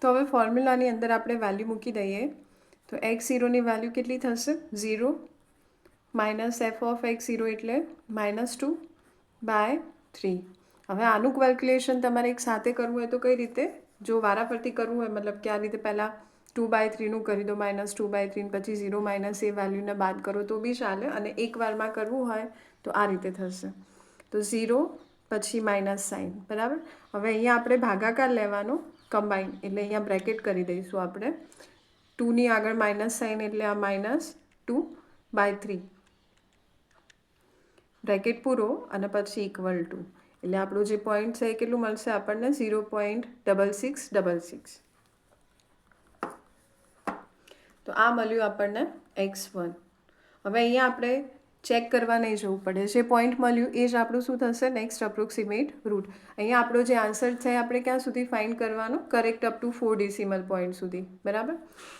તો હવે ફોર્મ્યુલાની અંદર આપણે વેલ્યુ મૂકી દઈએ તો x0ની વેલ્યુ કેટલી થશે 0 માઇનસ f(x0) એટલે -2/3. હવે આનું કેલ્ક્યુલેશન તમારે એક સાથે કરવું હોય તો કઈ રીતે, જો વારાફરતી કરવું હોય મતલબ કે આ રીતે પહેલાં 2/3નું કરી દો -2/3 પછી 0 માઇનસ એ વેલ્યુને બાદ કરો તો બી ચાલે, અને એકવારમાં કરવું હોય તો આ રીતે થશે. તો 0 પછી માઇનસ સાઇન, બરાબર. હવે અહીંયા આપણે ભાગાકાર લેવાનો કમ્બાઈન, એટલે અહીંયા બ્રેકેટ કરી દઈશું આપણે 2ની આગળ માઇનસ સાઇન એટલે આ -2/3 બ્રેકેટ પૂરો અને પછી ઇક્વલ ટુ, એટલે આપણું જે પોઈન્ટ છે એ કેટલું મળશે આપણને 0.6666. તો આ મળ્યું આપણને x1. હવે અહીંયા આપણે ચેક કરવા નહીં જવું પડે, જે પોઈન્ટ મળ્યું એ જ આપણું શું થશે નેક્સ્ટ અપ્રોક્સિમેટ રૂટ. અહીંયા આપણો જે આન્સર છે આપણે ક્યાં સુધી ફાઇન્ડ કરવાનો, correct up to 4 decimal point સુધી, બરાબર.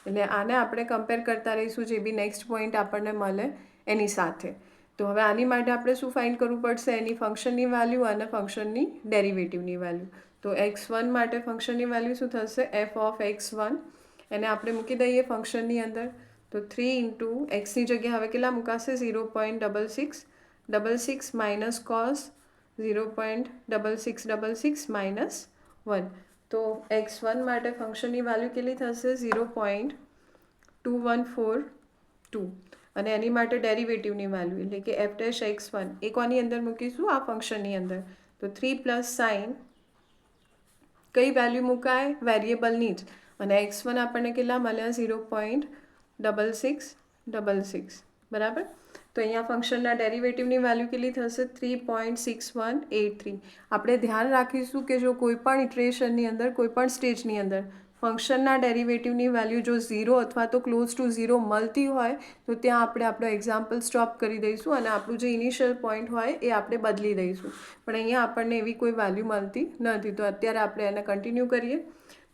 એટલે આને આપણે કમ્પેર કરતા રહીશું જે બી નેક્સ્ટ પોઈન્ટ આપણને મળે એની સાથે. તો હવે આની માટે આપણે શું ફાઇન્ડ કરવું પડશે, એની ફંક્શનની વેલ્યુ અને ફંક્શનની ડેરિવેટિવની વેલ્યુ. તો x1 માટે ફંક્શનની વેલ્યુ શું થશે f(x1), એને આપણે મૂકી દઈએ ફંક્શનની અંદર. તો 3 ઇન્ટુ એક્સની જગ્યાએ હવે કેટલા મુકાશે 0.6666 માઇનસ કોસ 0.6666 માઇનસ 1. તો x1 માટે ફંક્શનની વેલ્યુ કેટલી થશે 0.2142, અને એની માટે ડેરિવેટિવની વેલ્યુ એટલે કે f'(x1) એ કોની અંદર મૂકીશું, આ ફંક્શનની અંદર. તો 3 પ્લસ સાઇન કઈ વેલ્યુ મુકાય, વેરિયેબલની જ, અને x1 આપણને કેટલા મળ્યા 0.6666, બરાબર. તો અહીંયા ફંક્શનના ડેરિવેટિવની વેલ્યુ કેટલી થશે 3.6183. આપણે ધ્યાન રાખીશું કે જો કોઈ પણ ઇટરેશનની અંદર, કોઈ પણ સ્ટેજની અંદર ફંક્શનના ડેરિવેટિવની વેલ્યુ જો 0 અથવા તો ક્લોઝ ટુ 0 મળતી હોય તો ત્યાં આપણે આપણો એક્ઝામ્પલ સ્ટોપ કરી દઈશું અને આપણું જે ઇનિશિયલ પોઈન્ટ હોય એ આપણે બદલી દઈશું. પણ અહીંયા આપણને એવી કોઈ વેલ્યુ મળતી નથી, તો અત્યારે આપણે એને કન્ટિન્યુ કરીએ.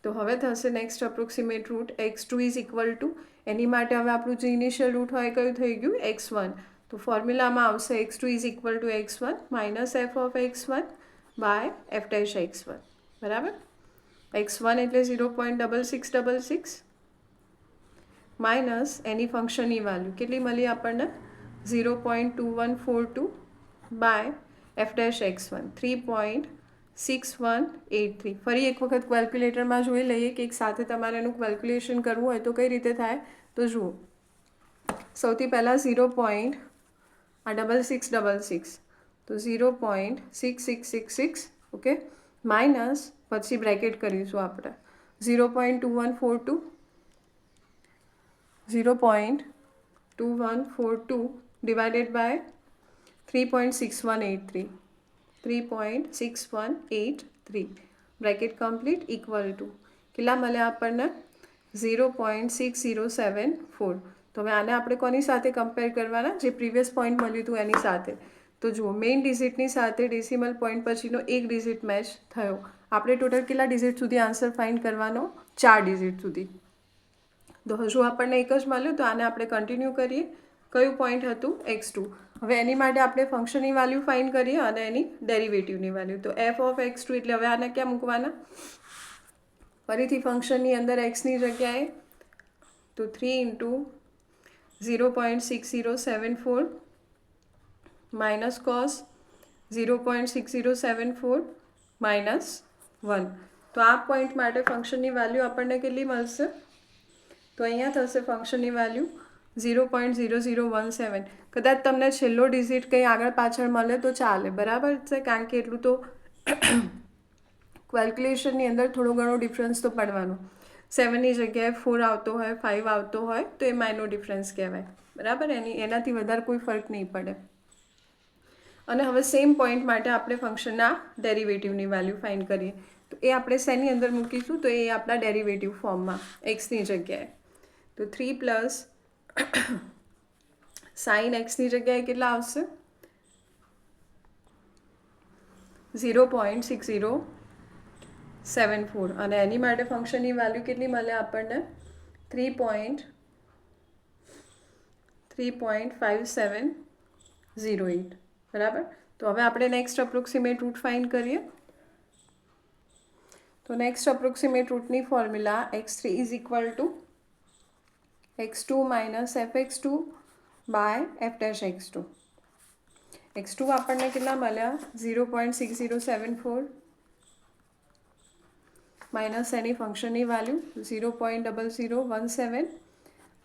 તો હવે થશે next approximate root x2 is equal to, એની માટે હવે આપણું જે ઇનિશિયલ રૂટ હોય કયું થઈ ગયું x1. તો ફોર્મ્યુલામાં આવશે x2 is equal to x1 minus f(x1) by f'(x1), બરાબર. x1 એટલે 0.6666 માઇનસ એની ફંક્શનની વેલ્યુ કેટલી મળી આપણને 0.2142 બાય f'(x1) 3.6183. ફરી એક વખત કેલ્ક્યુલેટરમાં જોઈ લઈએ કે એક સાથે તમારે એનું કેલ્ક્યુલેશન કરવું હોય તો કઈ રીતે થાય. તો જુઓ, સૌથી પહેલાં 0.6666, તો 0.6666, ઓકે, માઇનસ પછી બ્રેકેટ કરીશું આપણે 0.2142 divided by 3.6183 bracket complete equal to કેટલા મળ્યા આપણને 0.6074. તો હવે આને આપણે કોની સાથે કમ્પેર કરવાના, જે પ્રીવિયસ પોઈન્ટ મળ્યું હતું એની સાથે. તો જુઓ, મેઇન ડિજિટની સાથે ડેસિમલ પોઈન્ટ પછીનો એક ડિજિટ મેચ થયો. આપણે ટોટલ કેટલા ડિજિટ સુધી આન્સર ફાઇન્ડ કરવાનો, 4 ડિજિટ સુધી. તો હજુ આપણને એક જ મળ્યું, તો આને આપણે કન્ટિન્યુ કરીએ. કયું પોઈન્ટ હતું x2. હવે એની માટે આપણે ફંક્શનની વેલ્યુ ફાઇન્ડ કરીએ અને એની ડેરિવેટિવની વેલ્યુ. તો f(x2) એટલે હવે આને ક્યાં મૂકવાના, ફરીથી ફંક્શનની અંદર એક્સની જગ્યાએ તો 3 ઇન્ટુ 0.6074 માઇનસ કોસ 0.6074 માઇનસ 1. તો આ પોઈન્ટ માટે ફંક્શનની વેલ્યુ આપણને કેટલી મળશે, તો અહીંયા થશે ફંક્શનની વેલ્યુ 0.0017. કદાચ તમને છેલ્લો ડિજિટ કંઈ આગળ પાછળ મળે તો ચાલે, બરાબર છે, કારણ કે એટલું તો કેલ્ક્યુલેશનની અંદર થોડો ઘણો ડિફરન્સ તો પડવાનો. 7ની જગ્યાએ 4 આવતો હોય, 5 આવતો હોય તો એ માઇનો ડિફરન્સ કહેવાય, બરાબર. એનાથી વધારે કોઈ ફરક નહીં પડે. અને હવે સેમ પોઈન્ટ માટે આપણે ફંક્શનના ડેરિવેટિવની વેલ્યુ ફાઇન્ડ કરીએ. તો એ આપણે શેની અંદર મૂકીશું, તો એ આપણા ડેરિવેટિવ ફોર્મમાં એક્સની જગ્યાએ. તો 3 પ્લસ સાઇન એક્સની જગ્યાએ કેટલા આવશે 0.6074, અને એની માટે ફંક્શનની વેલ્યુ કેટલી મળે આપણને 3.5708, બરાબર. તો હવે આપણે નેક્સ્ટ અપ્રોક્સિમેટ રૂટ ફાઇન્ડ કરીએ. તો નેક્સ્ટ અપ્રોક્સિમેટ રૂટની formula x3 is equal to x2 minus fx2 by f' x2. x2 આપણને કેટલા મળ્યા 0.6074 માઇનસ એની ફંક્શનની વેલ્યુ 0.0017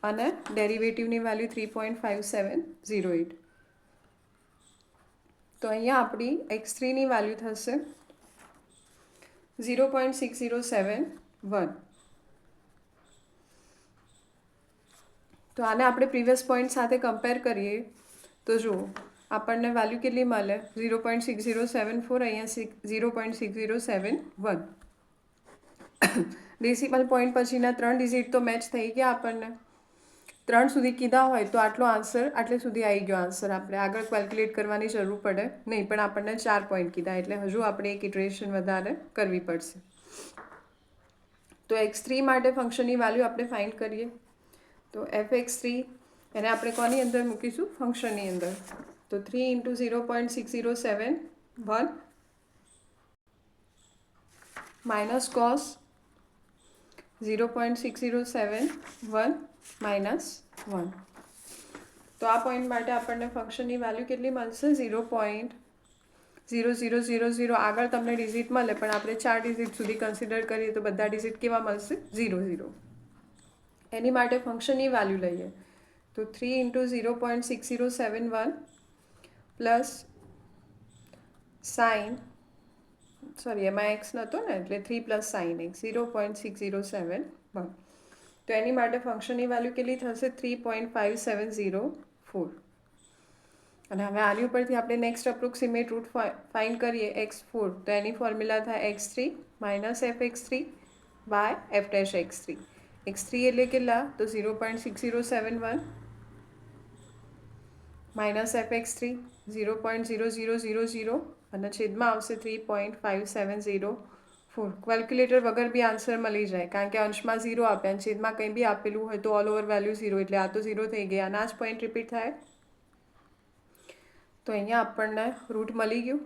અને ડેરિવેટિવની વેલ્યુ 3.5708. તો અહીંયા આપણી x3ની વેલ્યુ થશે 0.6071. તો આને આપણે પ્રીવિયસ પોઈન્ટ સાથે કમ્પેર કરીએ તો જુઓ આપણને વેલ્યુ કેટલી મળે 0.6074, અહીંયા 0.6071. ડેસિમલ પોઈન્ટ પછીના 3 ડિજિટ તો મેચ થઈ ગયા. આપણને 3 સુધી કીધા હોય તો આટલો આન્સર આટલે સુધી આવી ગયો આન્સર. આપણે આગળ કેલ્ક્યુલેટ કરવાની જરૂર પડે નહીં, પણ આપણને 4 પોઈન્ટ કીધા એટલે હજુ આપણે એક ઇટરેશન વધારે કરવી પડશે. તો x3 માટે ફંક્શનની વેલ્યુ આપણે ફાઇન્ડ કરીએ તો fx3 એને આપણે કોની અંદર મૂકીશું ફંક્શનની અંદર. તો 3 × 0.6071 માઇનસ કોસ 0.6071 માઇનસ 1. તો આ પોઈન્ટ માટે આપણને ફંક્શનની વેલ્યુ કેટલી મળશે 0.0000. આગળ તમને ડિજિટ મળે પણ આપણે 4 ડિજિટ સુધી કન્સિડર કરીએ તો બધા ડિજિટ કેવા મળશે 00. એની માટે ફંક્શનની વેલ્યુ લઈએ તો 3 × 0.6071 પ્લસ સાઇન એમાં એક્સ નહોતો ને એટલે 3 પ્લસ સાઇન એક્સ 0.6071. તો એની માટે ફંક્શનની વેલ્યુ કેટલી થશે 3.5704. અને હવે આની ઉપરથી આપણે નેક્સ્ટ અપ્રોક્સિમેટ રૂટ ફાઇન્ડ કરીએ x4. તો એની ફોર્મ્યુલા થાય x3 minus fx3 by f'(x3). x3 એટલે કેટલા તો 0.6071 માઇનસ fx3 0.0000 અને છેદમાં આવશે 3.5704. કેલ્ક્યુલેટર વગર બી આન્સર મળી જાય કારણ કે અંશમાં 0 આપ્યા અને છેદમાં કંઈ બી આપેલું હોય તો ઓલ ઓવર વેલ્યુ 0 એટલે આ તો 0 થઈ ગયા અને આ જ પોઈન્ટ રિપીટ થાય. તો અહીંયા આપણને રૂટ મળી ગયું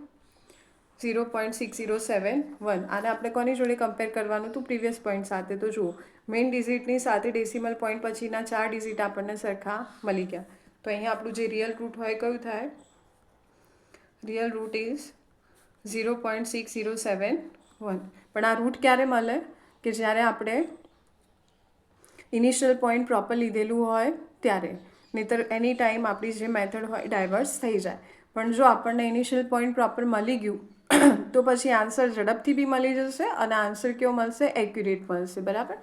0.6071. આને આપણે કોની જોડે કમ્પેર કરવાનું હતું પ્રીવિયસ પોઈન્ટ સાથે. તો જુઓ મેઇન ડિજિટની સાથે ડેસિમલ પોઈન્ટ પછીના 4 ડિજિટ આપણને સરખા મળી ગયા. તો અહીંયા આપણું જે રિયલ રૂટ હોય કયું થાય રિયલ રૂટ ઇઝ 0.6071. પણ આ રૂટ ક્યારે મળે કે જ્યારે આપણે ઇનિશિયલ પોઈન્ટ પ્રોપર લીધેલું હોય ત્યારે, નહીંતર એની ટાઈમ આપણી જે મેથડ હોય ડાયવર્સ થઈ જાય. પણ જો આપણને ઇનિશિયલ પોઈન્ટ પ્રોપર મળી ગયું તો પછી આન્સર ઝડપથી બી મળી જશે અને આન્સર કેવો મળશે એક્યુરેટ મળશે. બરાબર.